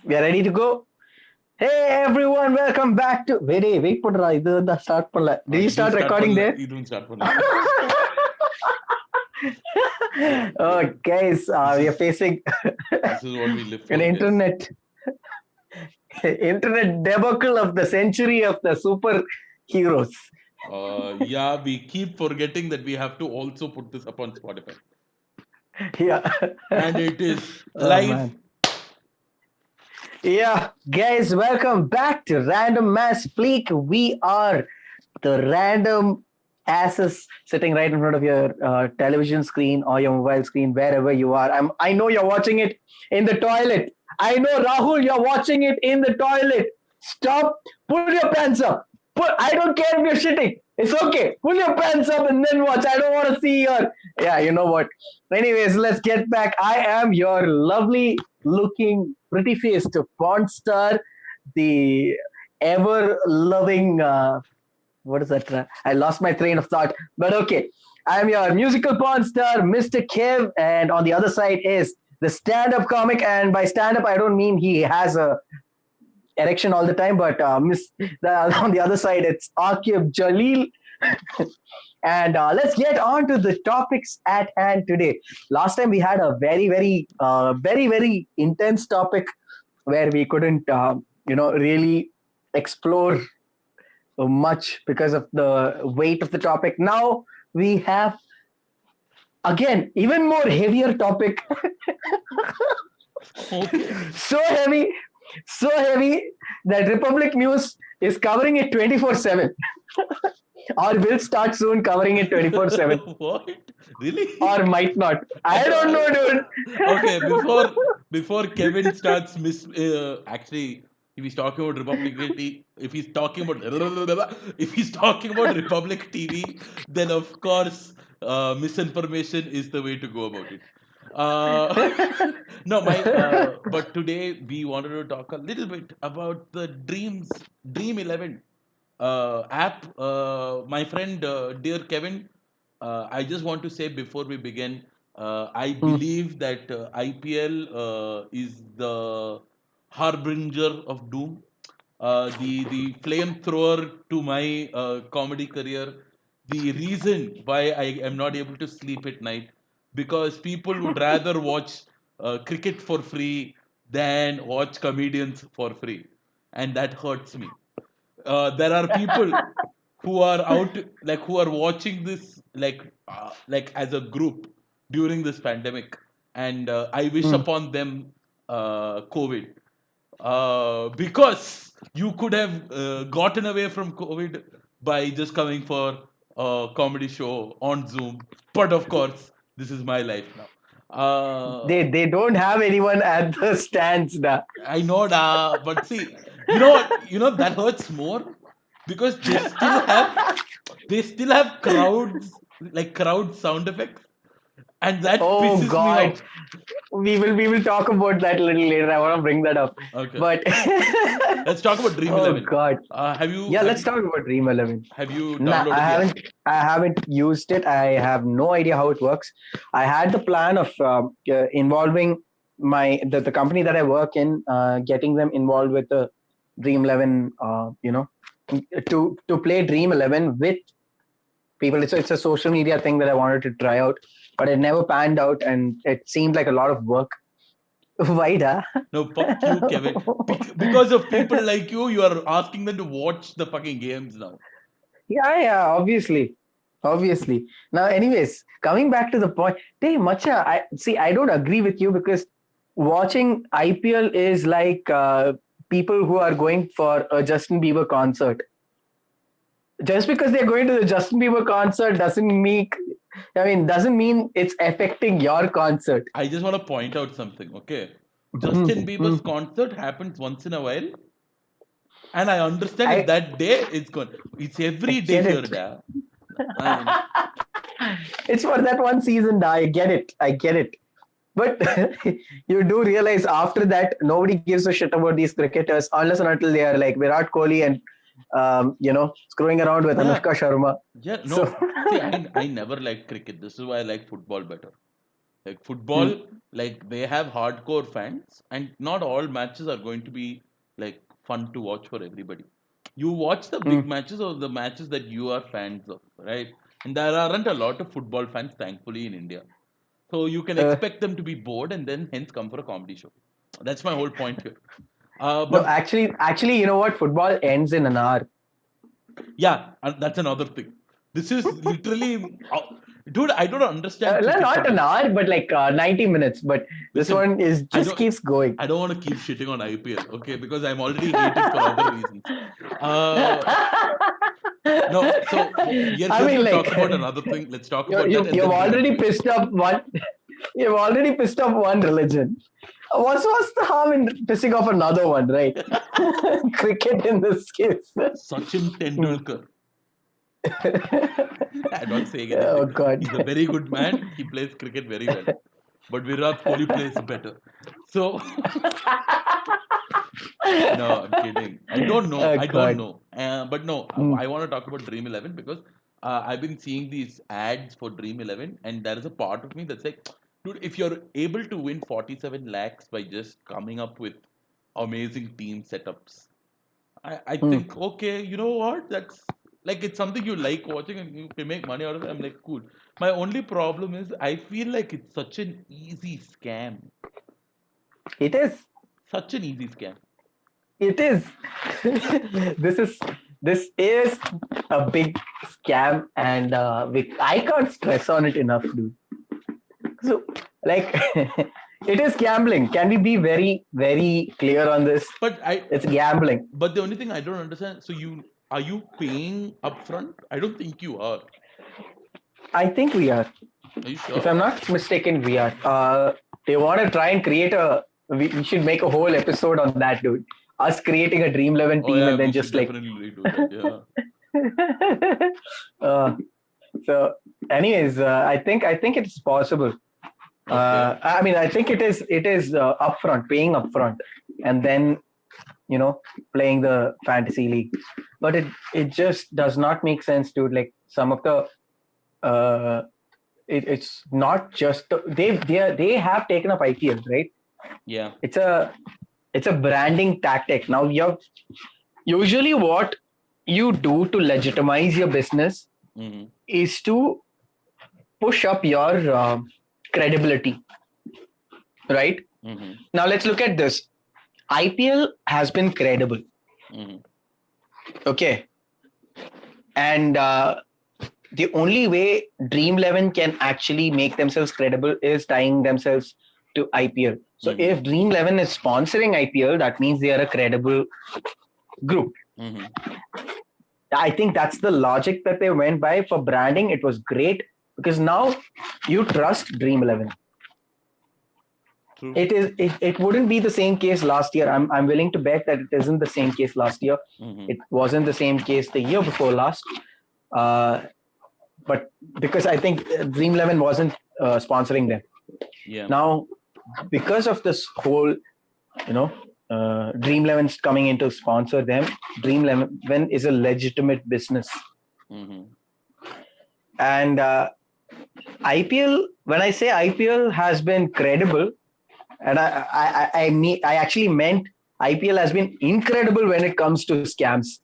We are ready to go. Hey everyone, welcome back to. Wait, put start பண்ணல. Did you start recording there? இதுவும் start பண்ணல. Oh, guys, we are facing This is what we live for. an internet debacle of the century of the superheroes. Yeah, we keep forgetting that we have to also put this up on Spotify. Yeah. And it is Oh, live. man. Yeah, guys, welcome back to Random As Fleek. We are the random asses sitting right in front of your television screen or your mobile screen, wherever you are. I know you're watching it in the toilet. I know, Rahul, you're watching it in the toilet. Stop. Pull your pants up. I don't care if you're shitting. It's okay. Pull your pants up and then watch. I don't want to see your... Yeah, you know what. Anyways, let's get back. I am your lovely looking, pretty faced porn star, the ever loving... what is that? I lost my train of thought. But okay. I am your musical porn star, Mr. Kev. And on the other side is the stand-up comic. And by stand-up, I don't mean he has a erection all the time, but on the other side, it's Aaquib, Jaleel. And let's get on to the topics at hand today. Last time we had a very intense topic where we couldn't, really explore much because of the weight of the topic. Now we have, again, even more heavier topic. So heavy that Republic News is covering it 24/7. Or will start soon covering it 24/7. What? Really? Or might not. I don't know, dude. Okay, before Kevin starts actually, if he's talking about Republic TV, then of course misinformation is the way to go about it. No, but today we wanted to talk a little bit about the Dream 11 app. My friend, dear Kevin, I just want to say before we begin, I believe that IPL is the harbinger of doom, the flamethrower to my comedy career, the reason why I am not able to sleep at night, because people would rather watch cricket for free than watch comedians for free, and that hurts me. There are people who are out, like, who are watching this, like as a group during this pandemic, and I wish upon them COVID, because you could have gotten away from COVID by just coming for a comedy show on Zoom, but of course this is my life now. They don't have anyone at the stands now. I know, but see, you know that hurts more, because they still have crowds, like crowd sound effects, and that pisses me off. We will talk about that a little later. I want to bring that up. Okay. But let's talk about Dream 11. Oh God. Let's talk about Dream 11. Have you downloaded it? I haven't used it. I have no idea how it works. I had the plan of involving the company that I work in, getting them involved with the Dream 11, to play Dream 11 with people. It's a social media thing that I wanted to try out, but it never panned out, and it seemed like a lot of work. Why, da? No, fuck you, Kevin. Because of people like you are asking them to watch the fucking games now. Yeah, obviously. Now, anyways, coming back to the point, hey, Macha, I don't agree with you, because watching IPL is like people who are going for a Justin Bieber concert. Just because they're going to the Justin Bieber concert doesn't mean it's affecting your concert. I just want to point out something, okay? Justin Bieber's concert happens once in a while, and I understand if that day is gone. It's every day here, da. It's for that one season, da. I get it. But you do realize after that, nobody gives a shit about these cricketers unless and until they are like Virat Kohli and screwing around with Anushka Sharma. Yeah, no. See, I never liked cricket. This is why I like football better. Like football, like they have hardcore fans, and not all matches are going to be like fun to watch for everybody. You watch the big Mm. matches or the matches that you are fans of, right? And there aren't a lot of football fans, thankfully, in India. So you can Uh, expect them to be bored and then hence come for a comedy show. That's my whole point here. no, But actually, you know what? Football ends in an hour. yeah, that's another thing. This is literally, dude. I don't understand No, cricket not an fans. hour, but like 90 minutes. But this Listen, one is I just don't keeps going. I don't want to keep shitting on IPL, okay? Because I'm already hated for other reasons. Uh, no, so we are I here mean, to like talk about another thing. Let's talk you about that you and you've then we'll end already it. pissed off one. You've already pissed off one religion. What's the harm in pissing off another one, right? Cricket in this case. Sachin Hmm. Tendulkar. I'm not saying Oh anything. God. He's a very good man. He plays cricket very well. But Virat Kohli plays better. So, no, I'm kidding. I don't know. Oh I don't God. know. But no, Hmm. I want to talk about Dream 11 because I've been seeing these ads for Dream 11, and there is a part of me that's like, dude, if you're able to win 47 lakhs by just coming up with amazing team setups, I Hmm. think, okay, you know what? That's like it's something you like watching and you can make money out of it. I'm like, cool. My only problem is I feel like it's such an easy scam. It is. Such an easy scam. It is. this is this is a big scam, and I can't stress on it enough, dude. So, like, it is gambling. Can we be very, very clear on this? But It's gambling. but the only thing I don't understand, so you are you paying upfront? I don't think you are. I think we are. Are you If sure? I'm not mistaken, we are. They want to try and create a. We should make a whole episode on that, dude. Us creating a Dream 11 Oh team yeah, and we then should just like. definitely do that. Yeah. uh, so, anyways, I think it's possible. Okay. I mean, I think it is upfront, paying upfront, and then playing the fantasy league. But it just does not make sense, dude. Like some of the uh, it's not just they have taken up IPL, right? Yeah. It's a branding tactic. Now you usually what you do to legitimize your business Mm-hmm. is to push up your credibility, right? Mm-hmm. Now let's look at this. IPL has been credible, Mm-hmm. okay, and the only way Dream 11 can actually make themselves credible is tying themselves to IPL. So Mm-hmm. if Dream 11 is sponsoring IPL, that means they are a credible group. Mm-hmm. I think that's the logic that they went by for branding. It was great because now you trust Dream 11. True. It wouldn't be the same case last year. I'm willing to bet that it isn't the same case last year. Mm-hmm. It wasn't the same case the year before last. But because I think Dream 11 wasn't sponsoring them. Yeah. Now, because of this whole, Dream 11's coming in to sponsor them, Dream 11 is a legitimate business. Mm-hmm. And IPL, when I say IPL has been credible, and I actually meant IPL has been incredible when it comes to scams.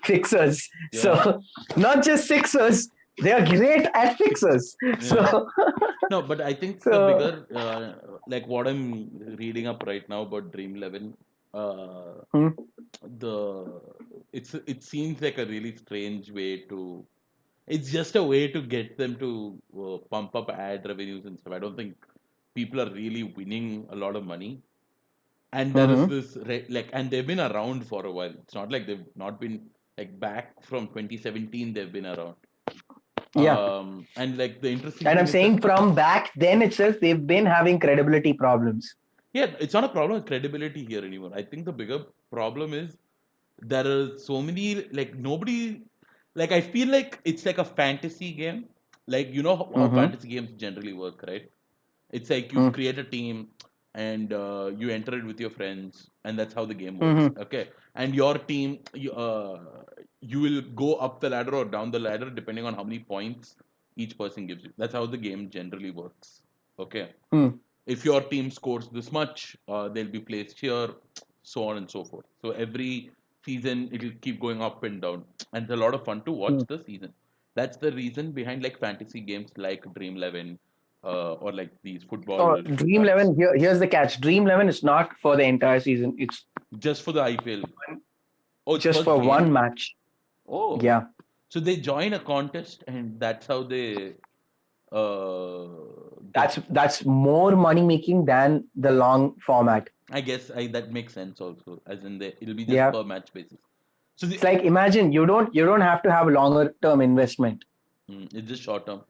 Fixers. Yeah. So not just sixers, they are great at fixers. Yeah. So No, but I think the so bigger, like what I'm reading up right now about Dream 11, hmm, the it seems like a really strange way to. It's just a way to get them to pump up ad revenues and stuff. I don't think people are really winning a lot of money. And there is mhm. this like, and they've been around for a while. It's not like they've not been like back from 2017. They've been around. Yeah. And like the interesting And I'm thing is that saying from back then itself, they've been having credibility problems. yeah, it's not a problem with credibility here anymore. I think the bigger problem is there are so many like nobody like I feel like it's like a fantasy game. Like you know how Mm-hmm. fantasy games generally work, right? It's like you Mm-hmm. create a team and you enter it with your friends, and that's how the game works. Mm-hmm. Okay, and your team, you will go up the ladder or down the ladder depending on how many points each person gives you. That's how the game generally works. Okay. Hmm. If your team scores this much, they'll be placed here, so on and so forth. So every season it'll keep going up and down, and it's a lot of fun to watch Hmm. the season. That's the reason behind like fantasy games like Dream 11, or like these So football Dream apps, 11, here's the catch. Dream 11 is not for the entire season. It's just for the IPL. Oh, it's just per for one game. match. Oh, Yeah. so they join a contest, and that's how they uh, get. That's more money making than the long format. I guess that makes sense also, as in it'll be just Yeah. per match basis. So It's like imagine you don't have to have longer term investment. it's just short term.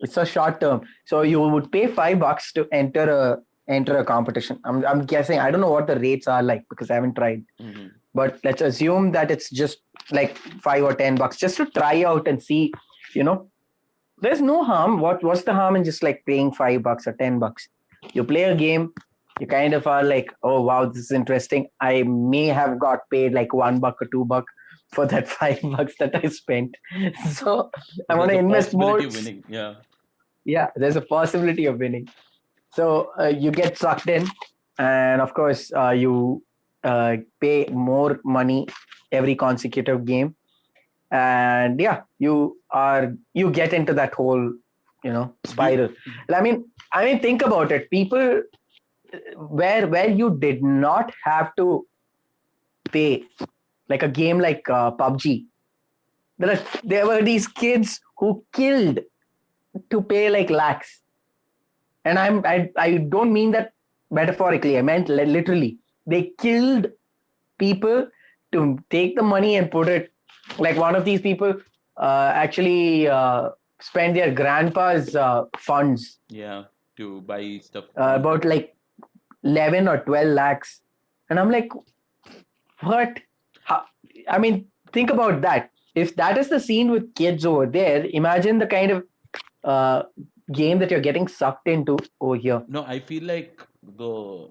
It's a short term. So you would pay $5 to enter a competition. I'm guessing. I don't know what the rates are like because I haven't tried. Mm-hmm. But let's assume that it's just like $5 or $10 just to try out and see. You know, there's no harm. What's the harm in just like paying $5 or $10? You play a game. You kind of are like, oh wow, this is interesting. I may have got paid like $1 or $2 for that $5 that I spent. So So I want there's to a invest more. possibility of winning. Yeah. Yeah, there's a possibility of winning. So you get sucked in, and of course, you pay more money every consecutive game, and yeah, you get into that whole Do spiral. I mean, think about it. People where you did not have to pay, like a game like PUBG. There were these kids who killed to pay like lakhs. And I don't mean that metaphorically. I meant literally. They killed people to take the money and put it. Like one of these people actually spent their grandpa's funds, yeah, to buy stuff on. about like 11 or 12 lakhs, and I'm like, what? How? I mean, think about that. If that is the scene with kids over there, imagine the kind of uh, game that you're getting sucked into over here. No, I feel like the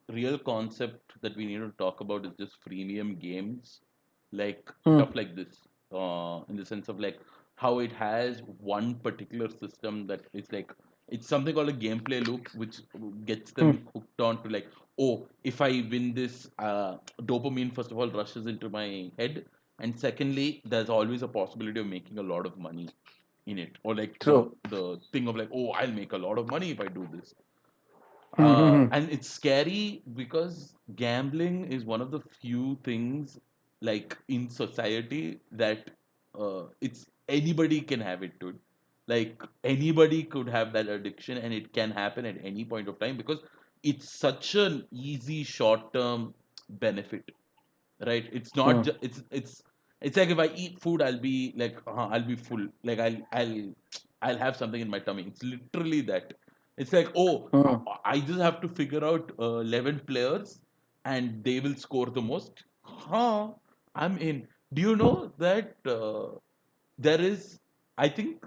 real concept that we need to talk about is just freemium games, like Hmm. stuff like this. In the sense of like how it has one particular system that is like it's something called a gameplay loop, which gets Hmm. them hooked on to like, oh, if I win this, dopamine first of all rushes into my head, and secondly, there's always a possibility of making a lot of money in it, or like True. the thing of like, oh, I'll make a lot of money if I do this. Hmm. Hmm, hmm. And it's scary because gambling is one of the few things like in society that it's anybody can have it, dude. Like anybody could have that addiction, and it can happen at any point of time because it's such an easy short term benefit, right? It's not Hmm. just it's like if I eat food, I'll be like, I'll be full, like I'll have something in my tummy. It's literally that. It's like, oh, Hmm. I just have to figure out 11 players and they will score the most. Huh, I'm in. Do you know that there is, I think,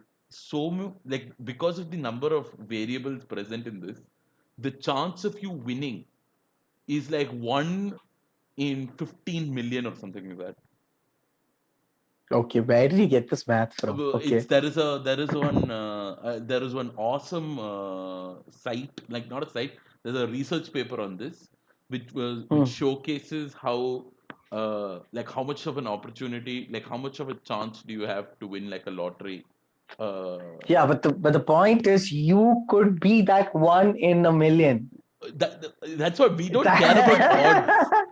like because of the number of variables present in this, the chance of you winning is like 1 in 15 million or something like that. Okay, where did you get this math from? It's Okay. there is one awesome site, like not a site. There's a research paper on this, which Hmm. showcases how like how much of an opportunity, like how much of a chance do you have to win like a lottery. Uh, Yeah, but the point is, you could be that one in a million. that's why we don't care about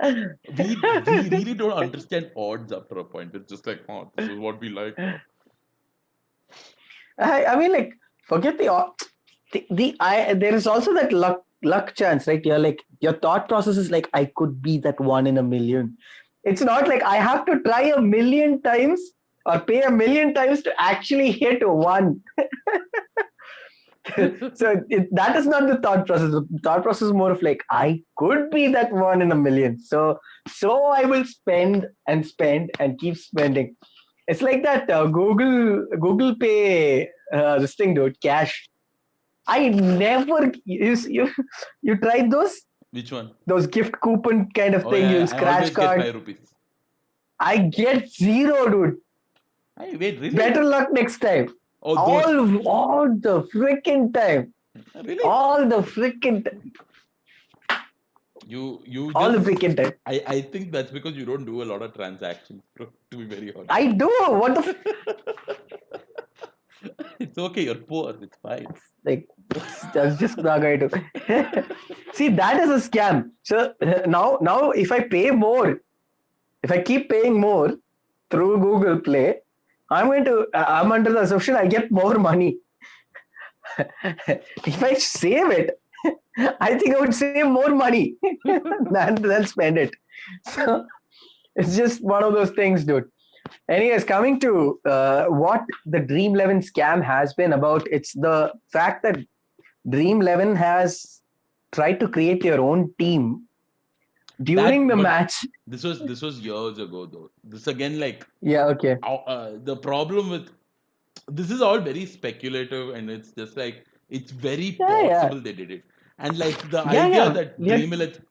odds. We really don't understand odds after a point. It's just like, oh, this is what we like. I mean, like, forget there is also that luck chance, right? You're like, your thought process is like, I could be that one in a million. It's not like I have to try a million times or pay a million times to actually hit one. So that is not the thought process. The thought process is more of like, I could be that one in a million. So I will spend and spend and keep spending. It's like that Google Pay, this thing, dude, cash. I never you tried Which one? those gift coupon kind of Oh thing. yeah, You yeah, I scratch always get card. ₹5. I get zero, dude. Hey, wait, really? Better luck next time. Oh, those. All the freaking time. Really? All the freaking You all the just freaking time. I think that's because you don't do a lot of transactions, bro, to be very honest. I do. What the It's okay, you're poor, it's fine. like? That's just not going to. See, that is a scam. So now, if I pay more, if I keep paying more through Google Play, I'm under the assumption I get more money. If I save it, I think I would save more money than spend it. So it's just one of those things, dude. Anyways, coming to what the Dream 11 scam has been about, it's the fact that Dream 11 has tried to create their own team during the But match. this was years ago though. This again, like Yeah, okay. the problem with this is all very speculative, and it's just like it's very Yeah, yeah. possible they did it. And like the Yeah, idea yeah. that Yeah. Dream 11,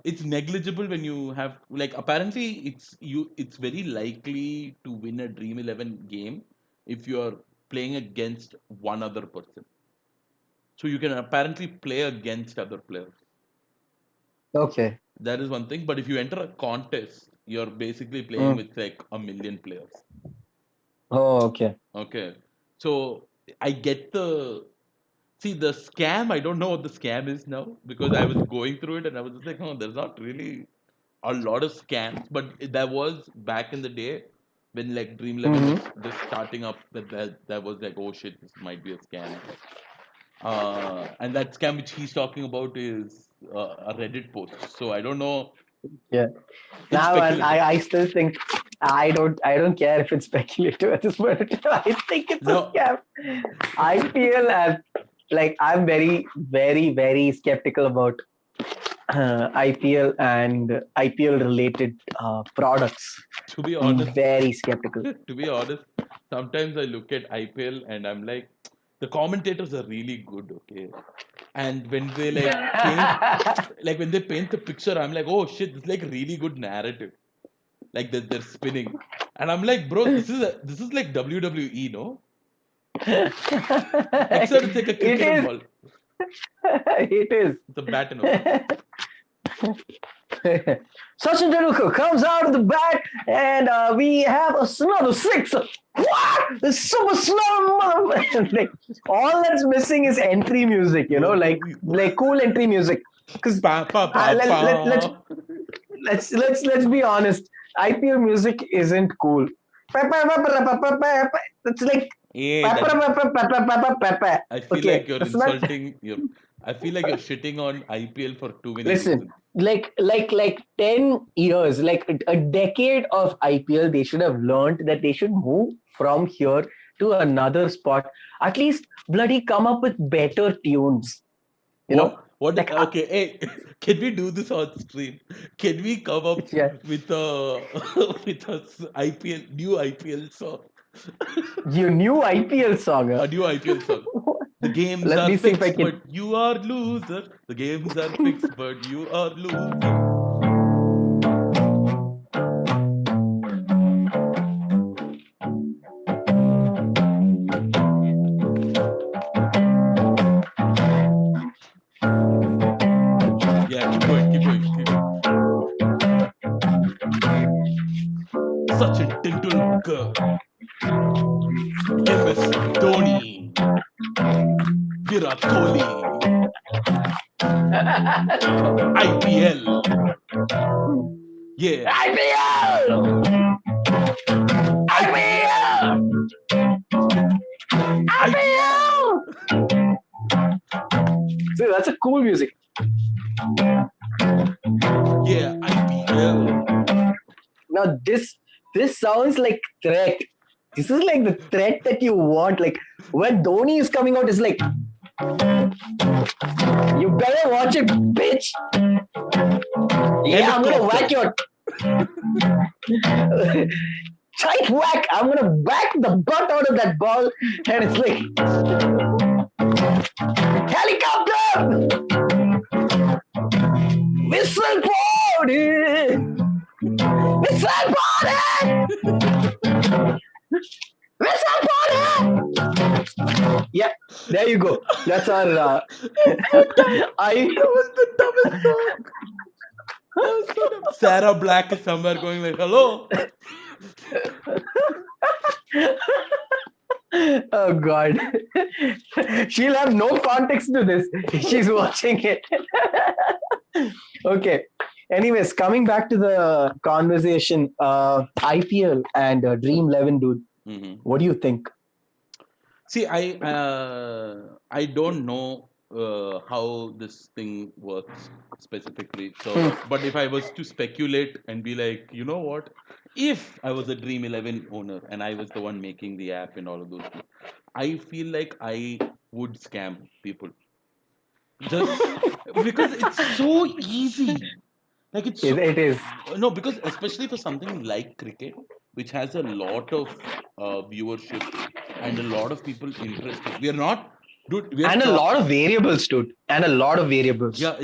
it's negligible when you have like apparently it's very likely to win a Dream 11 game if you are playing against one other person. So you can apparently play against other players. Okay. That is one thing. But if you enter a contest, you're basically playing Mm. with like a million players. Oh, okay. Okay. So I get the see the scam. I don't know what the scam is now because I was going through it and I was just like, oh, there's not really a lot of scams, but there was back in the day when like Dream 11 was Mm-hmm. just starting up. That was like, oh shit, this might be a scam. And that scam which he's talking about is a Reddit post. So I don't know. Yeah. It's Now, and speculative. I still think I don't care if it's speculative at this point. I think it's a No, scam. I feel as like I'm very, very, very skeptical about IPL and IPL related products. to be I'm honest, very skeptical. to be honest, sometimes I look at IPL and I'm like, the commentators are really good, okay? And when they like when they paint the picture, I'm like, oh shit, this is like really good narrative. Like they're spinning, and I'm like, bro, this is like WWE, no? Except it's like a It cricket and is. ball. It is. It's a bat and a ball. Sachin Tendulkar comes out of the bat, and we have another six. What? The super slow like, all that's missing is entry music, like cool entry music. Because Pa pa pa let's pa. let's be honest. IPL music isn't cool. It's like Yeah, that I feel like okay. you're That's not. insulting your. I feel like you're shitting on IPL for too many Listen, reasons. like 10 years, like a decade of IPL, they should have learned that they should move from here to another spot. At least bloody come up with better tunes. You know? What? What? Like Okay, hey, can we do this on stream? Can we come up yeah, with a with a IPL new IPL song? your new IPL song. A new IPL song. The games Let are me see if I fixed, can. but you are loser. The games are fixed, but you are loser. Yeah, keep going, keep going, keep going. Sachin Tendulkar, MS Dhoni, Virat Kohli, IPL. Yeah, IPL! IPL! IPL! See, that's a cool music. yeah, IPL. Now this sounds like threat. This is like the threat that you want. Like when Dhoni is coming out, it's like you better watch it, bitch. Yeah, I'm gonna whack your tight whack. I'm gonna whack the butt out of that ball, and it's like helicopter, whistle party, whistle party, whistle party. Yeah, There you go. That's our. It's so dumb. I. That was the dumbest song. That was so dumb. Sarah Black is somewhere going like, hello. Oh God. She'll have no context to this. She's watching it. Okay. Anyways, coming back to the conversation, IPL and Dream 11, dude. Mhm. What do you think? See, I don't know how this thing works specifically. So, but if I was to speculate and be like, you know what, if I was a Dream 11 owner and I was the one making the app and all of those things, I feel like I would scam people just because it's so easy. Like it's so It is. no, because especially for something like cricket, which has a lot of viewership and a lot of people interested. We are not, dude. We are And a lot of variables, dude. And a lot of variables. yeah.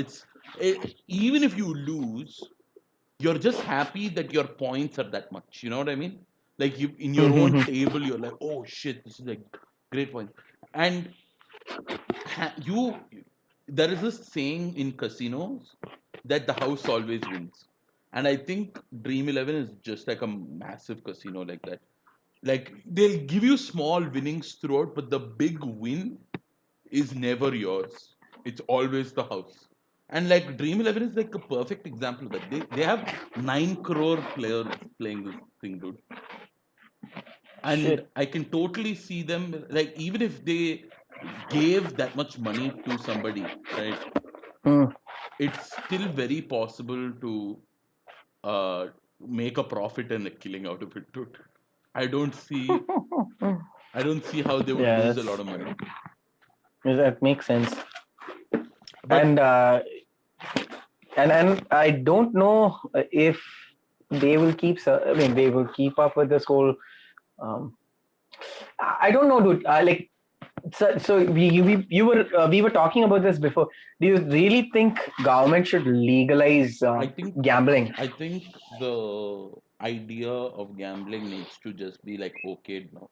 Even if you lose, you're just happy that your points are that much. You know what I mean? Like you in your own table, you're like, oh shit, this is a great point. And you, there is this saying in casinos that the house always wins. And I think Dream 11 is just like a massive casino like that. Like they'll give you small winnings throughout, but the big win is never yours. It's always the house. And like Dream 11 is like a perfect example of that. They have 9 crore players playing this thing, dude. And Shit. I can totally see them, like, even if they gave that much money to somebody, right? Hmm. It's still very possible to uh, make a profit and a killing out of it, dude. I don't see I don't see how they would Yeah, lose a lot of money. that makes sense. But And I don't know if they will keep. I mean, they will keep up with this whole. Um, I don't know, dude. Like, so we were talking about this before. Do you really think government should legalize I think gambling? I think the idea of gambling needs to just be like okayed now,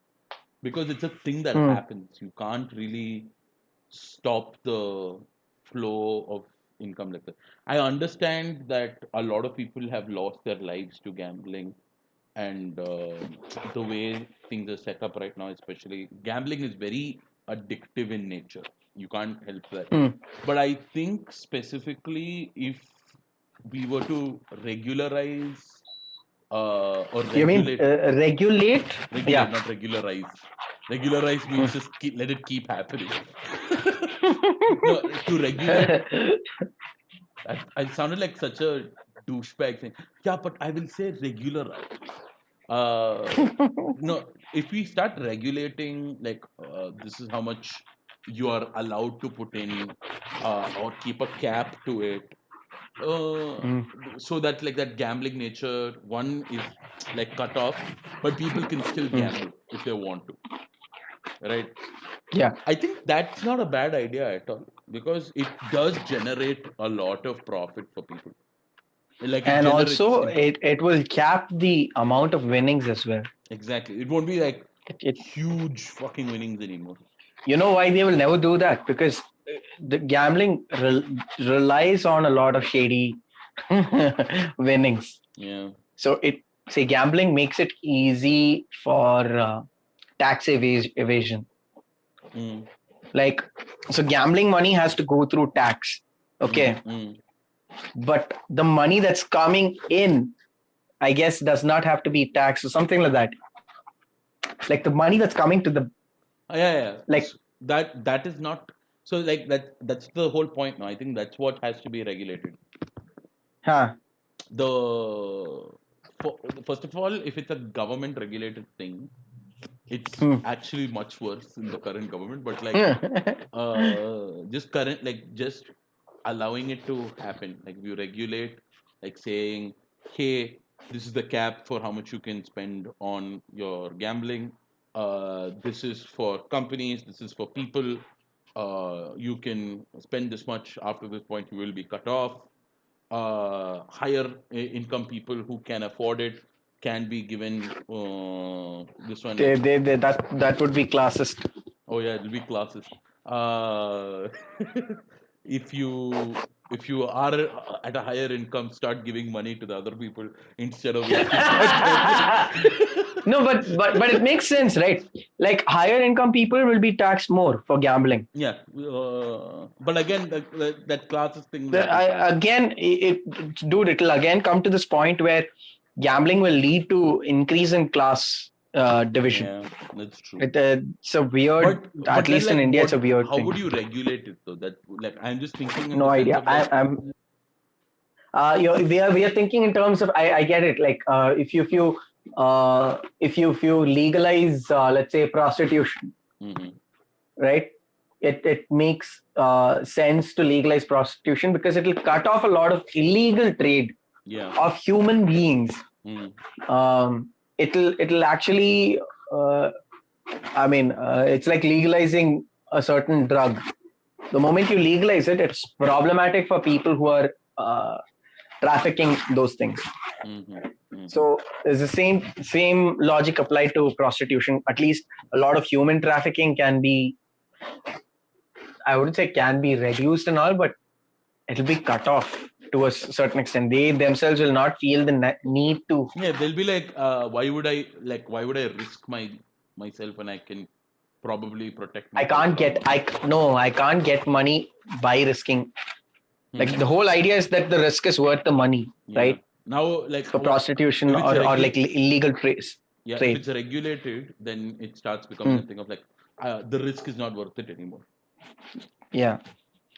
because it's a thing that Hmm. happens. You can't really stop the flow of income like that. I understand that a lot of people have lost their lives to gambling, and the way things are set up right now, especially gambling is very addictive in nature. You can't help that. Hmm. But I think specifically if we were to regularize or You mean regulate, regulate? regulate, Yeah. not regularize. Regularize means just let it keep happening. No, to regulate, I sounded like such a douchebag thing. Yeah, but I will say regularize. No, if we start regulating, like this is how much you are allowed to put in, or keep a cap to it, uh, Hmm. so that like that gambling nature one is like cut off, but people can still gamble if they want to, right? Yeah. I think that's not a bad idea at all, because it does generate a lot of profit for people. Like it And generates also, income. it will cap the amount of winnings as well. Exactly. It won't be like It huge fucking winnings anymore. You know why they will never do that? Because the gambling relies on a lot of shady winnings. Yeah. So gambling makes it easy for tax evasion. Mm, Like, so gambling money has to go through tax. mm, Okay. mm. But the money that's coming in, I guess, does not have to be taxed or something like that. Like the money that's coming to the, Yeah, yeah. like, That is not, so like that's the whole point now. I think that's what has to be regulated. huh. The first of all, if it's a government regulated thing, it's Hmm. actually much worse in the current government. But like Hmm. just current, like just allowing it to happen, like if you regulate, like saying, hey, this is the cap for how much you can spend on your gambling, this is for companies, this is for people, you can spend this much, after this point you will be cut off, higher income people who can afford it can be given this one, like, That would be classist. oh yeah, it'll be classes. uh, if you are at a higher income, start giving money to the other people instead of wasting on gambling. No, but it makes sense, right? Like higher income people will be taxed more for gambling. Yeah, but again, that classes thing happens. Dude, it'll again come to this point where gambling will lead to increase in class division. Yeah, that's true. It's a weird, But at then, least in like, India, it's what? a weird How thing. would you regulate it though? That, like, I'm just thinking in No the sense idea. of like, We are thinking in terms of I get it. Like if you legalize let's say prostitution, hmm right? It makes sense to legalize prostitution because it'll cut off a lot of illegal trade yeah, of human beings. mm, It'll actually it's like legalizing a certain drug. The moment you legalize it, it's problematic for people who are trafficking those things. hmm hmm So is the same logic applied to prostitution. At least a lot of human trafficking can be, I wouldn't say can be reduced and all, but it'll be cut off to a certain extent. They themselves will not feel the need to. yeah, they'll be like, why would I risk myself when I can probably protect I myself can't from? get. I can't get money by risking. Like Hmm the whole idea is that the risk is worth the money, Yeah. right? Now, like, For prostitution if it's or like illegal trades. yeah, if Trade. it's regulated, then it starts becoming a Mm, thing of like, the risk is not worth it anymore. yeah.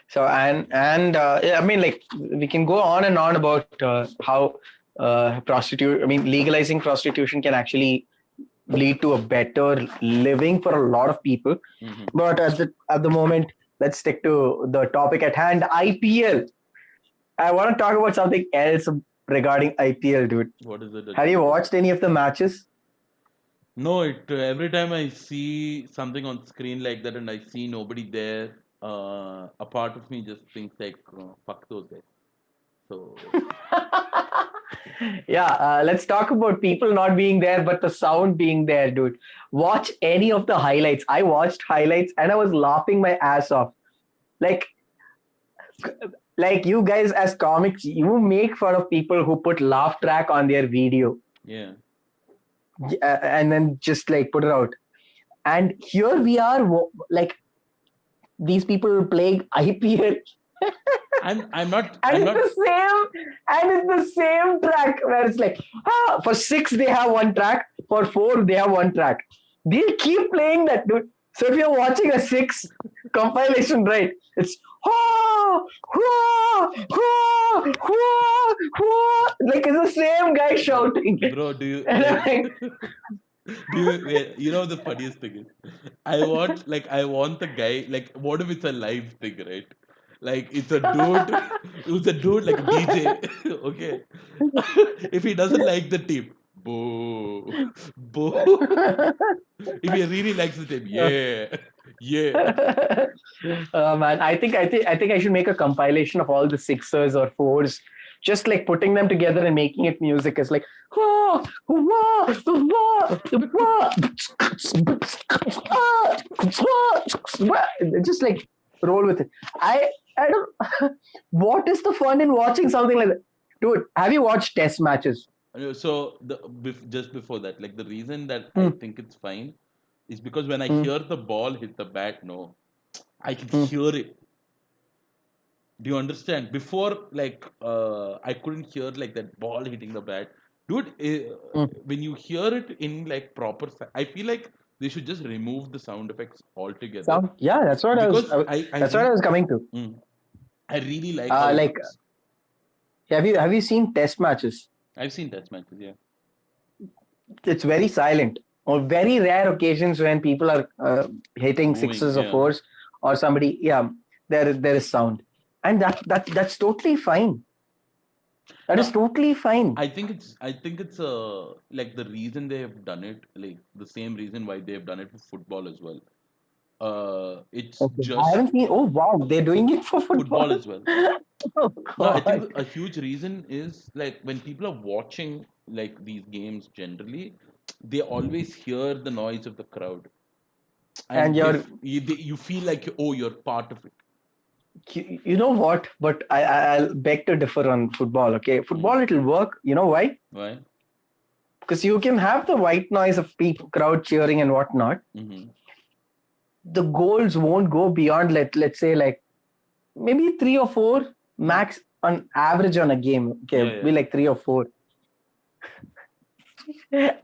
So I mean, like we can go on and on about how legalizing prostitution can actually lead to a better living for a lot of people. hmm But at the moment, let's stick to the topic at hand. IPL. I want to talk about something else regarding IPL, dude. What is it that Have you you want? watched any of the matches? No, it every time I see something on screen like that and I see nobody there, a part of me just thinks like, fuck those guys. So Yeah, let's talk about people not being there, but the sound being there, dude. Watch any of the highlights. I watched highlights and I was laughing my ass off. Like, like you guys as comics, you make fun of people who put laugh track on their video yeah, and then just like put it out. And here we are, like these people playing IPL, I'm and it's not. the same, track where it's like, for six they have one track, for four they have one track. They'll keep playing that, dude. So if you're watching a six compilation, right, it's like it's the same guy shouting. Bro, do you And I'm like? like, Do you you know the funniest thing is, I want the guy, like, what if it's a live thing, right? Like it's a dude, it's a dude like a DJ, okay? If he doesn't like the team, boo, boo. If he really likes the team, yeah, yeah. Man, I think I should make a compilation of all the sixers or fours, just like putting them together and making it music. It's like wah, wah, wah, wah, just like roll with it. I don't. What is the fun in watching something like that, dude? Have you watched test matches? So just before that, like the reason that I Hmm, think it's fine is because when I hmm, hear the ball hit the bat, no, I can hmm, hear it. Do you understand? Before, like, I couldn't hear like that ball hitting the bat, dude. hmm. When you hear it in like proper, I feel like they should just remove the sound effects altogether Sound, yeah, that's what I was. because That's what I was coming to. I really like how it Like, looks. have you seen test matches? I've seen test matches, yeah, It's very silent. Or very rare occasions when people are hitting booing, sixes or yeah. fours, or somebody, yeah, there is sound, and that's totally fine. That is Now, totally fine. I think it's like the reason they have done it, like the same reason why they have done it for football as well. It's Okay, I just haven't seen. Oh wow, they're doing it for football. football as well. Oh No, I god. think a huge reason is like when people are watching like these games generally, they always hear the noise of the crowd. And and you feel like, oh, you're part of it. you know what? But I'll beg to differ on football. Okay, Hmm. football it'll work. You know why? Why? Because you can have the white noise of people, crowd cheering and whatnot. Mm-hmm. The goals won't go beyond let's say like maybe three or four max on average on a game. Okay, Yeah, be like three or four.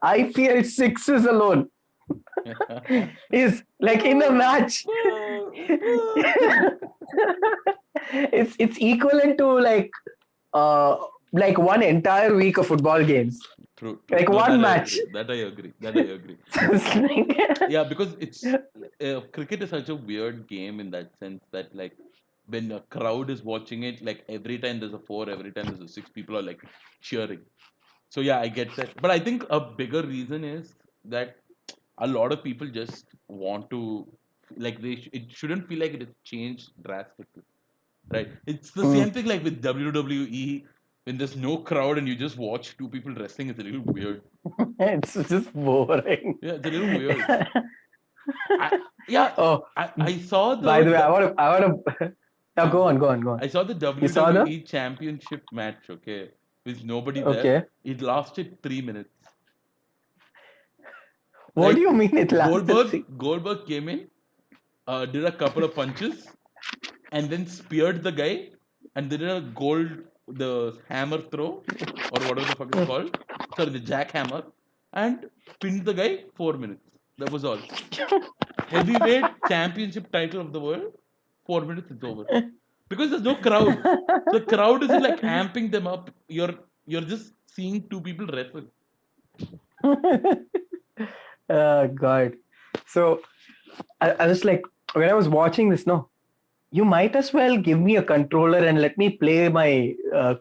I feel sixes alone yeah. is like in a match. Boo, boo. It's equivalent to uh like one entire week of football games. True, true. Like No, one that I match. agree. That I agree. That I agree. It's like- Yeah, because it's cricket is such a weird game in that sense that like when a crowd is watching it, like every time there's a four, every time there's a six, people are like cheering. So yeah, I get that. But I think a bigger reason is that a lot of people just want to like it shouldn't feel like it has changed drastically, right? It's the Mm. same thing like with WWE when there's no crowd and you just watch two people wrestling. It's a little weird. It's just boring. Yeah, it's a little weird. I yeah, Oh, I saw by the way, the I want to. Now uh, go on. I saw the You saw the? WWE Championship match. Okay, with nobody there. Okay. It lasted 3 minutes. What do Like you mean it lasted? Goldberg came in, did a couple of punches, and then speared the guy, and did a the hammer throw, or whatever the fuck it's called. Sorry, the jackhammer, and pinned the guy 4 minutes. That was all. Heavyweight championship title of the world. 4 minutes, it's over. Because there's no crowd. So the crowd isn't like amping them up. You're just seeing two people wrestle. God. So I was like, when I was watching this, no, you might as well give me a controller and let me play my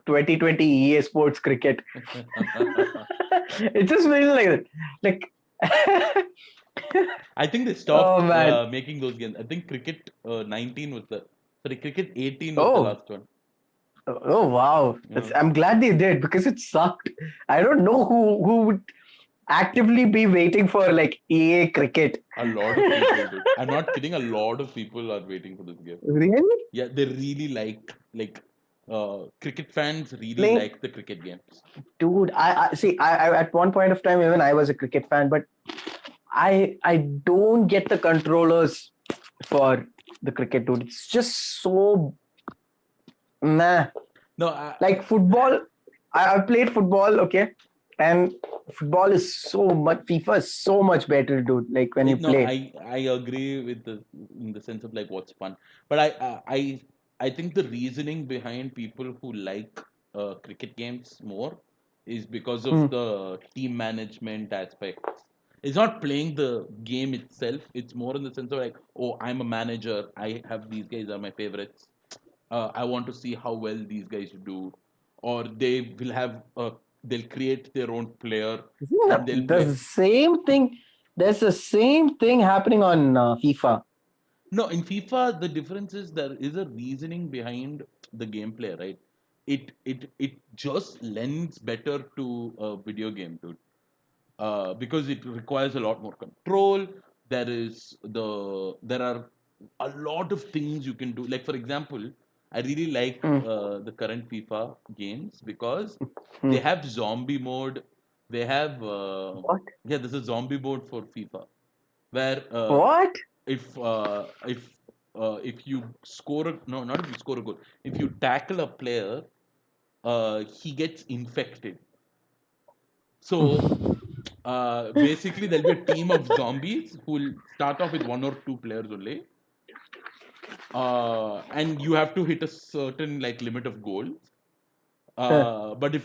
2020 EA Sports cricket. It just feels like that. Like, I think they oh stopped man. making those games. I think Cricket 19 was the sorry, Cricket 18 was the Oh, last one. oh wow. Yeah. I'm glad they did because it sucked. I don't know who would actively be waiting for like EA cricket. A lot of people do. I'm not kidding. A lot of people are waiting for this game. Really? Yeah, they really like cricket fans really Playing, like the cricket games. dude. I see. I at one point of time even I was a cricket fan, but I don't get the controllers for the cricket, dude. It's just so nah. No, Like football, I've played football, okay, and football is so much. FIFA is so much better, dude. Like when you no, play. I agree with the in the sense of like what's fun, but I think the reasoning behind people who like cricket games more is because of Hmm. the team management aspects. It's not playing the game itself. It's more in the sense of like, oh, I'm a manager. I have these guys are my favorites. I want to see how well these guys do, or they will have they'll create their own player and they'll The play. same thing. There's the same thing happening on FIFA. No, in FIFA, the difference is there is a reasoning behind the gameplay, right? It just lends better to a video game, dude. Because it requires a lot more control. There are a lot of things you can do. Like for example, I really like Hmm. the current FIFA games because Hmm. they have zombie mode. They have What? yeah, there's a zombie mode for FIFA where What? if uh, if if you score a no not if you score a goal, if you tackle a player, he gets infected. So basically there'll be a team of zombies who will start off with one or two players only, and you have to hit a certain like limit of goals. But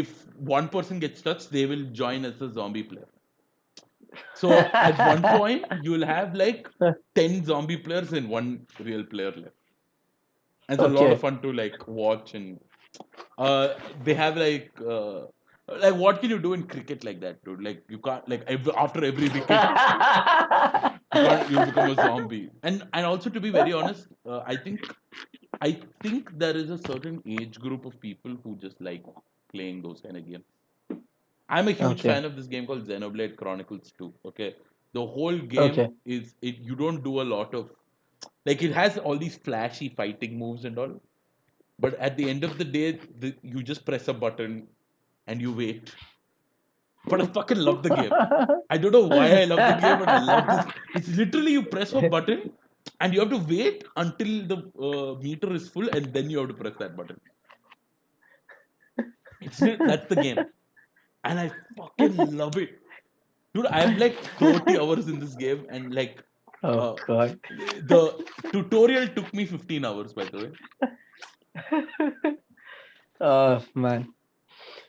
if one person gets touched, they will join as a zombie player. So at one point you'll have like 10 zombie players and one real player left. And it's a lot of Okay. fun to like watch and they have like what can you do in cricket like that, dude? Like you can't like after every wicket you can't you'll become a zombie. And also to be very honest, I think there is a certain age group of people who just like playing those kind of games. I'm a huge Okay. fan of this game called Xenoblade Chronicles 2. Okay. The whole game Okay. is it. You don't do a lot of like it has all these flashy fighting moves and all, but at the end of the day, you just press a button and you wait. But I fucking love the game. I don't know why I love the game, but I love this. It's literally you press a button and you have to wait until the meter is full and then you have to press that button. That's the game, and I fucking love it, dude. I'm like 30 hours in this game, and like Oh uh, God. the tutorial took me 15 hours, by the way. Oh man.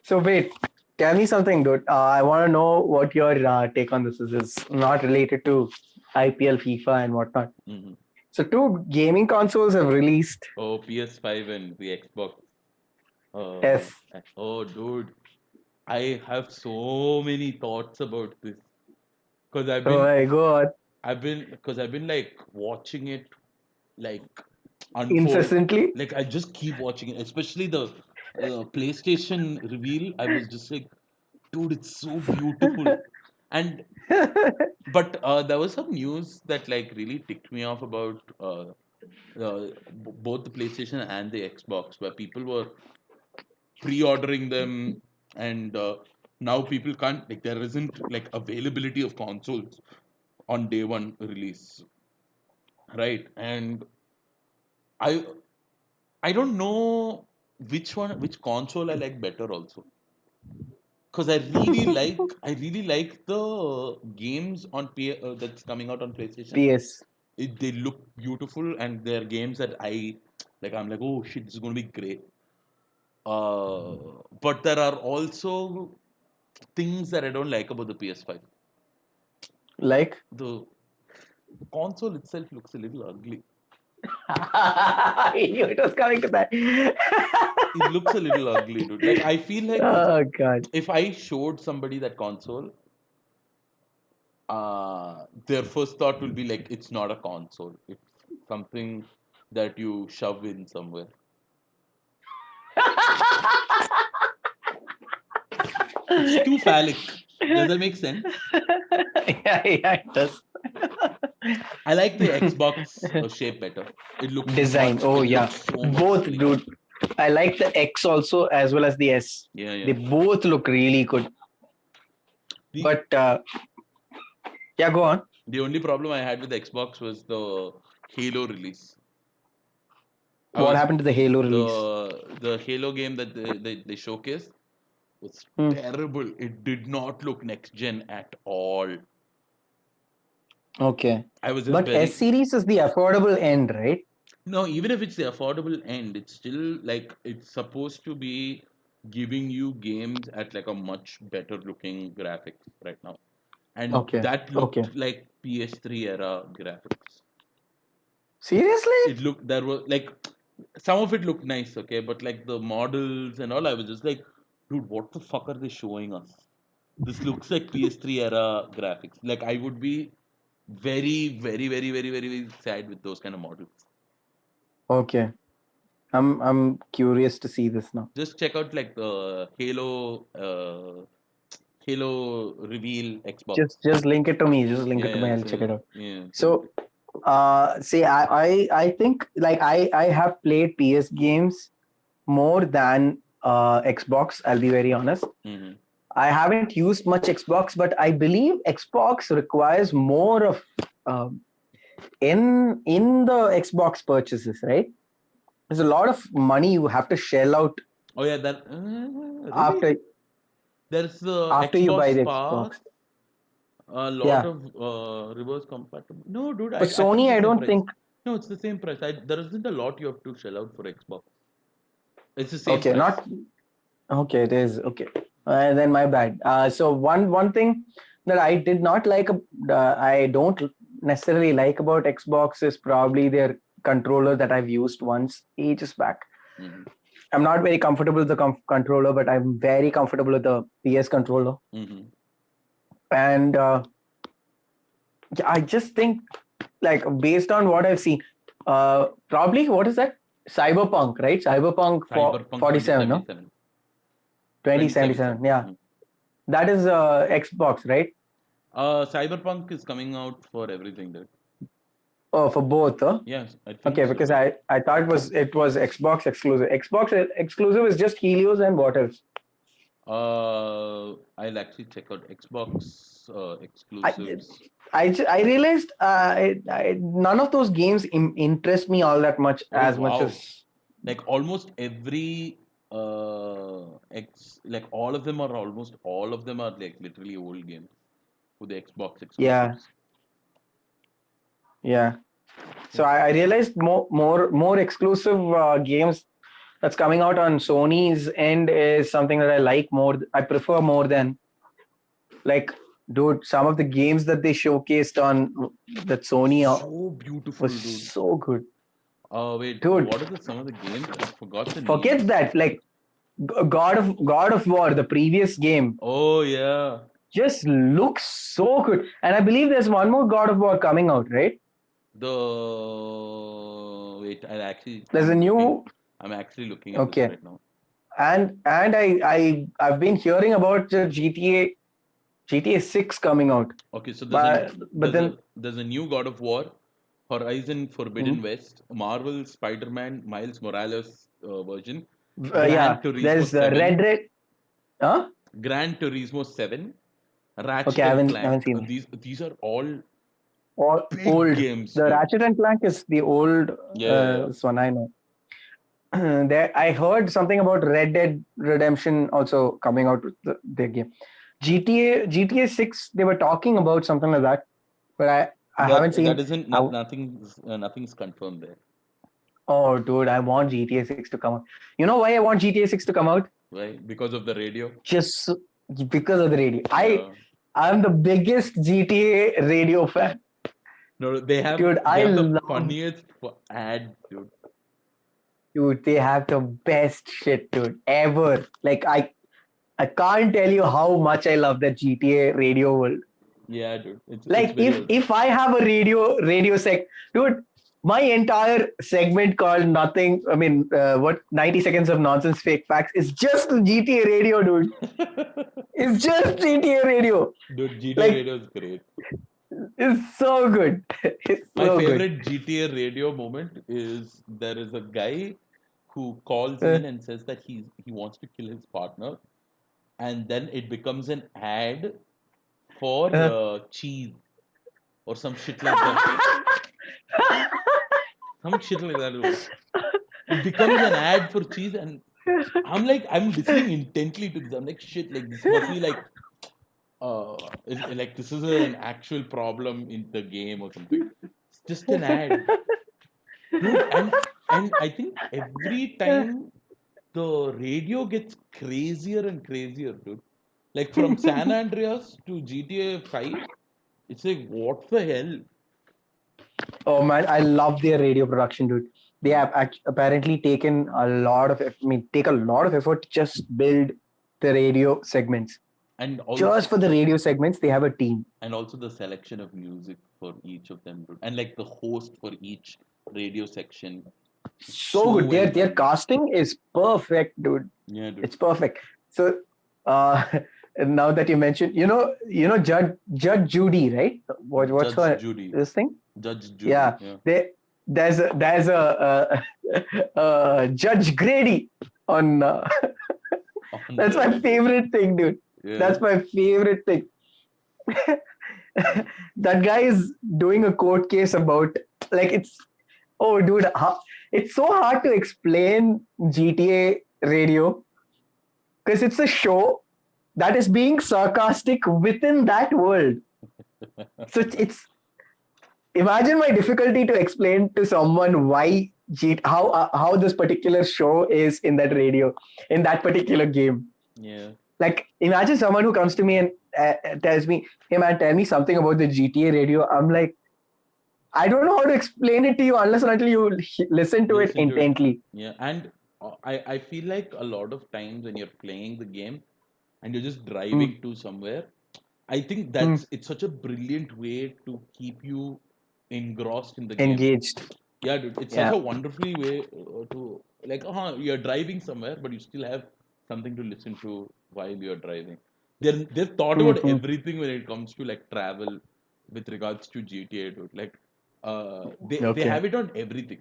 So wait, tell me something, dude. I want to know what your take on this is. It's not related to IPL, FIFA, and whatnot. Mhm. So two gaming consoles have released. Oh, PS5 and the Xbox. Yes. Oh, dude, I have so many thoughts about this because Oh my God. I've been like watching it like unfold. Incessantly. Like I just keep watching it, especially the PlayStation reveal. I was just like, dude, it's so beautiful. And but there was some news that like really ticked me off about both the PlayStation and the Xbox, where people were pre-ordering them, and now people can't like there isn't like availability of consoles on day one release, right? And I I don't know which console I like better also. Because I really like the games on that's coming out on PlayStation. PS. They look beautiful and they're games that I like. I'm like, oh shit, this is gonna be great. But there are also things that I don't like about the PS5. Like. The console itself looks a little ugly. I knew it was coming to that. It looks a little ugly, dude. Like I feel like Oh God. if I showed somebody that console, their first thought will be like, it's not a console. It's something that you shove in somewhere. It's too phallic. Does that make sense? Yeah, it does. I like the Xbox shape better. Design. Oh It yeah, looks so much both, slicker. dude. I like the X also as well as the S. Yeah, They yeah. both look really good. The But yeah, go on. the only problem I had with the Xbox was the Halo release. I What was happened to the Halo release? the Halo game that they showcased was Hmm. terrible. It did not look next gen at all. Okay, I was just but S very series is the affordable end, right? no, even if it's the affordable end, it's still like it's supposed to be giving you games at like a much better looking graphics right now. And Okay, that okay. looked like PS3 era graphics. Seriously? It looked there was like some of it looked nice, okay, but like the models and all, I was just like, dude, what the fuck are they showing us? This looks like PS3 era graphics. Like I would be very sad with those kind of models. Okay, I'm curious to see this now. Just check out like the Halo reveal Xbox. Just link it to me. Just link it Yeah, to me. yeah, I'll check it out. yeah. So see, I think like I have played PS games more than Xbox. I'll be very honest. Mm-hmm. I haven't used much Xbox, but I believe Xbox requires more of um, in the Xbox purchases, right? There's a lot of money you have to shell out Oh yeah, that really. after There's the after you buy Xbox the Xbox. Pass, a lot Yeah, of reverse compatible. No, dude, for I think it's Sony, the I same don't price. think. No, it's the same price. There isn't a lot you have to shell out for Xbox. It's the same Okay, price. not okay. It is okay. Then my bad. So one thing that I did not like, I don't necessarily like about Xbox is probably their controller that I've used once ages back. Mm-hmm. I'm not very comfortable with the controller, but I'm very comfortable with the PS controller. Mm-hmm. And yeah, I just think, like, based on what I've seen, probably what is that? Cyberpunk, right? Cyberpunk Cyberpunk 47, no? 2077. 2077. Yeah, that is Xbox, right? Cyberpunk is coming out for everything, dude. Oh, for both, huh? Yes, I Okay, think so. because I thought it was Xbox exclusive. Xbox exclusive is just Helios and what else? I'll actually check out Xbox I exclusives. I realized none of those games interest me all that much Oh as much wow! as Like almost every like almost all of them are like literally old games for the Xbox yeah, exclusives. yeah. So Yeah. I realized more exclusive games that's coming out on Sony's end is something that I like more. I prefer more than like, dude. Some of the games that they showcased on that Sony So was beautiful, dude. so good, Wait, dude. what are some of the games? I forgot the Forget names. that. Like God of War, the previous game, Oh yeah, just looks so good. And I believe there's one more God of War coming out, right? the wait. There's a new I'm actually looking at this okay, right now. and I've been hearing about the GTA 6 coming out, Okay, so but then there's a new God of War, Horizon hmm, Forbidden West, Marvel Spider-Man Miles Morales version, yeah, Gran Turismo there's 7, Red. Huh? Gran Turismo 7, Okay, Ratchet I and haven't Clank. seen it. These are all All big old. games, The dude. Ratchet and Clank is the old Yeah. this one I know. There, I heard something about Red Dead Redemption also coming out with their game. GTA 6, they were talking about something like that, but I haven't That seen. isn't I, nothing's confirmed there. oh, dude, I want GTA 6 to come out. You know why I want GTA 6 to come out? Right? Because of the radio. Just because of the radio. Yeah. I'm the biggest GTA radio fan, No, dude. they I have the love. funniest ads, dude. Dude, they have the best shit, dude, ever. Like I can't tell you how much I love that GTA radio world. Yeah, dude. It's Like very awesome. if I have a radio sec, dude, my entire segment called nothing. I mean, what 90 seconds of nonsense fake facts is just GTA radio, dude. It's just GTA radio. Dude, GTA Like radio is great. it's so good. It's My so good. favorite GTA radio moment is there is a guy who calls Uh, in and says that he wants to kill his partner, and then it becomes an ad for uh. cheese or some shit like that. Some shit like that. Dude. It becomes an ad for cheese, and I'm listening intently to this. I'm like, shit, like this must be like this is an actual problem in the game or something. It's just an ad, dude. And I think every time the radio gets crazier and crazier, dude. Like from San Andreas to GTA 5, it's like what the hell? Oh man, I love their radio production, dude. They Yeah. have apparently taken a lot of, take a lot of effort to just build the radio segments. And also Just for the radio segments, they have a team. the selection of music for each of them, dude. And like the host for each radio section. It's So so good. well Their done. casting is perfect, dude. Yeah, dude. It's perfect. So uh now that you mentioned, Judge Judy, right? What's Judge her Judy. this thing? Judge Judy. Yeah. Yeah. There's a Judge Grady on On that's the my radio. favorite thing, dude. Yeah. That's my favorite thing. That guy is doing a court case about like it's oh dude, it's so hard to explain GTA radio because it's a show that is being sarcastic within that world. So it's imagine my difficulty to explain to someone why how this particular show is in that radio in that particular game. Yeah. Like imagine someone who comes to me and tells me, "Hey man, tell me something about the GTA radio." I'm like, I don't know how to explain it to you unless and until you listen to it Listen to it. intently. Yeah. And I feel like a lot of times when you're playing the game and you're just Mm, driving to somewhere, I think mm, it's such a brilliant way to keep you engrossed in the game. engaged. Yeah, dude, it's such Yeah. a wonderfully way to like, you're driving somewhere, but you still have something to listen to while you're driving. They've thought about Mm-hmm. everything when it comes to like travel with regards to GTA, dude. Like, they Okay. have it on everything.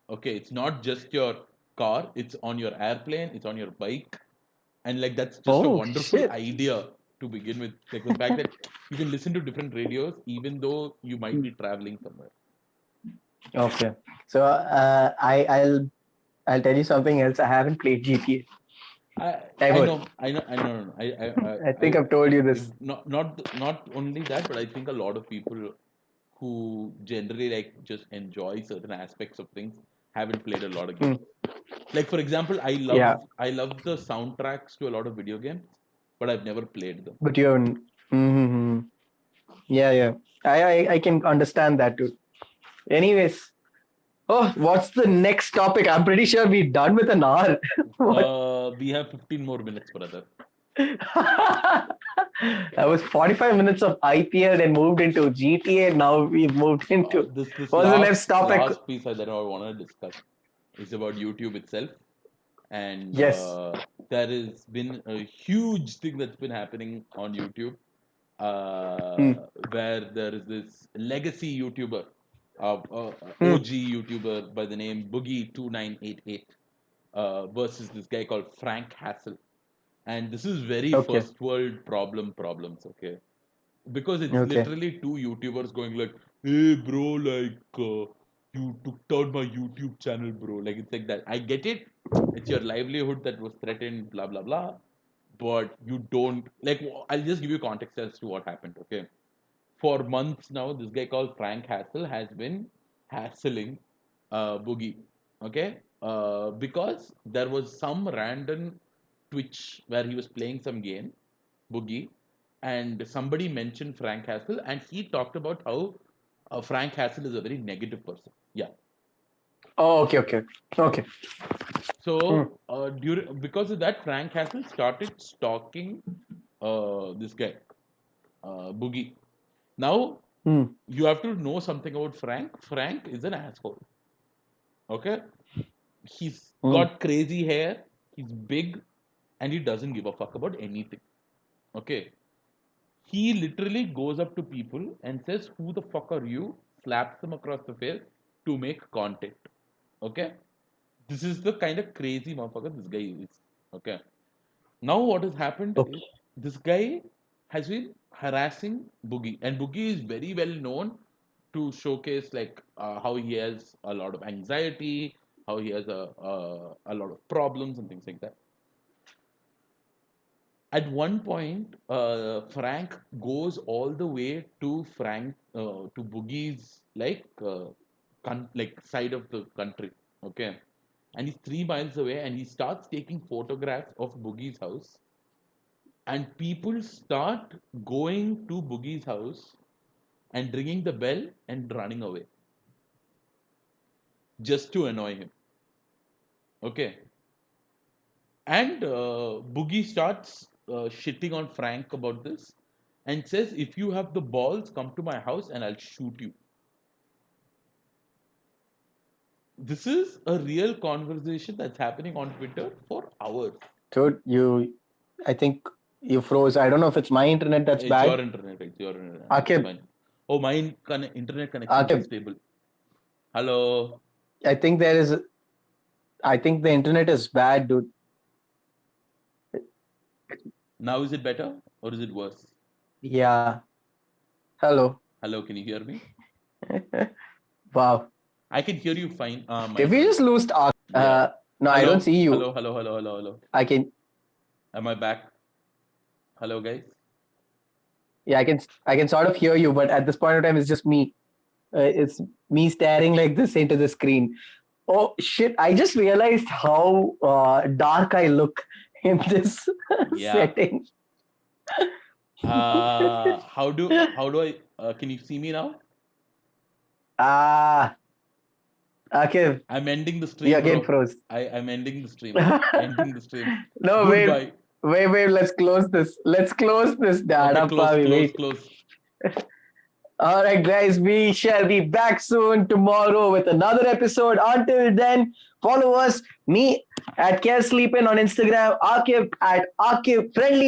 Okay, it's not just your car; it's on your airplane, it's on your bike, and like that's just a Oh wonderful shit. idea to begin with. Like the fact that you can listen to different radios even though you might be traveling somewhere. Okay. So I'll tell you something else. I haven't played GTA I ever. know, I know, I know, no, no. I think I I've told you if this. not only that, but I think a lot of people who generally like just enjoy certain aspects of things haven't played a lot of Hmm. games. Like for example, Yeah, I love the soundtracks to a lot of video games, but I've never played them. but you haven't. Mm-hmm. Yeah, yeah. I can understand that too. Anyways, oh, what's the next topic? I'm pretty sure we're done with an hour. What? We have 15 more minutes, brother. That was 45 minutes of IPL, then moved into GTA. Now we've moved into. This What's the next topic? last piece that I want to discuss is about YouTube itself, and Yes. there has been a huge thing that's been happening on YouTube, Hmm. where there is this legacy YouTuber, Hmm. OG YouTuber by the name Boogie2988, versus this guy called Frank Hassel, and this is very Okay. first world problems, okay, because it's Okay. literally two YouTubers going like, "Hey, bro, like you took down my YouTube channel, bro." Like it's like that. I get it. It's your livelihood that was threatened, blah blah blah. But you don't like. I'll just give you context as to what happened. Okay, for months now, this guy called Frank Hassel has been hassling Boogie. Okay, because there was some random Twitch where he was playing some game, Boogie, and somebody mentioned Frank Hassel, and he talked about how Frank Hassel is a very negative person. Yeah. Oh, okay. Okay. Okay. Hmm. So because of that, Frank Hassel started stalking this guy, Boogie. Now Hmm. you have to know something about Frank. Frank is an asshole. Okay, he's Hmm. got crazy hair. He's big, and he doesn't give a fuck about anything. Okay, he literally goes up to people and says, "Who the fuck are you?" Slaps them across the face to make content. Okay, this is the kind of crazy motherfucker this guy is. Okay, now what has happened is Okay. this guy has been harassing Boogie, and Boogie is very well known to showcase like how he has a lot of anxiety, how he has a lot of problems and things like that. At one point, Frank goes all the way to to Boogie's like side of the country, okay, and he's 3 miles away, and he starts taking photographs of Boogie's house, and people start going to Boogie's house and ringing the bell and running away just to annoy him, okay, and Boogie starts shitting on Frank about this and says, "If you have the balls, come to my house and I'll shoot you." This is a real conversation that's happening on Twitter for hours. Dude, I think you froze. I don't know if it's my internet that's It's your bad. internet. It's your internet. It's Akib, fine. Oh, my internet connection is Akib, unstable. Hello. I think I think the internet is bad, dude. Now is it better or is it worse? Yeah. Hello. Hello. Can you hear me? Wow. I can hear you fine. My Did we side. just lose Yeah. no, I don't Hello. see you. Hello. Hello. Hello. Hello. Hello. I can, Am I back? Hello, guys. yeah, I can sort of hear you, but at this point in time, it's just me. It's me staring like this into the screen. Oh shit! I just realized how dark I look in this Yeah. setting. How do I? Can you see me now? Ah, okay. I'm ending the You stream, again bro. froze. I'm ending the stream. Ending the stream. No, Goodbye. wait. Let's close this. Let's close this, Okay, Dada close, Pavi. close, Wait. close. All right, guys, we shall be back soon tomorrow with another episode. Until then, follow us, me at Care Sleeping on Instagram, Aaquib at Aaquib Friendly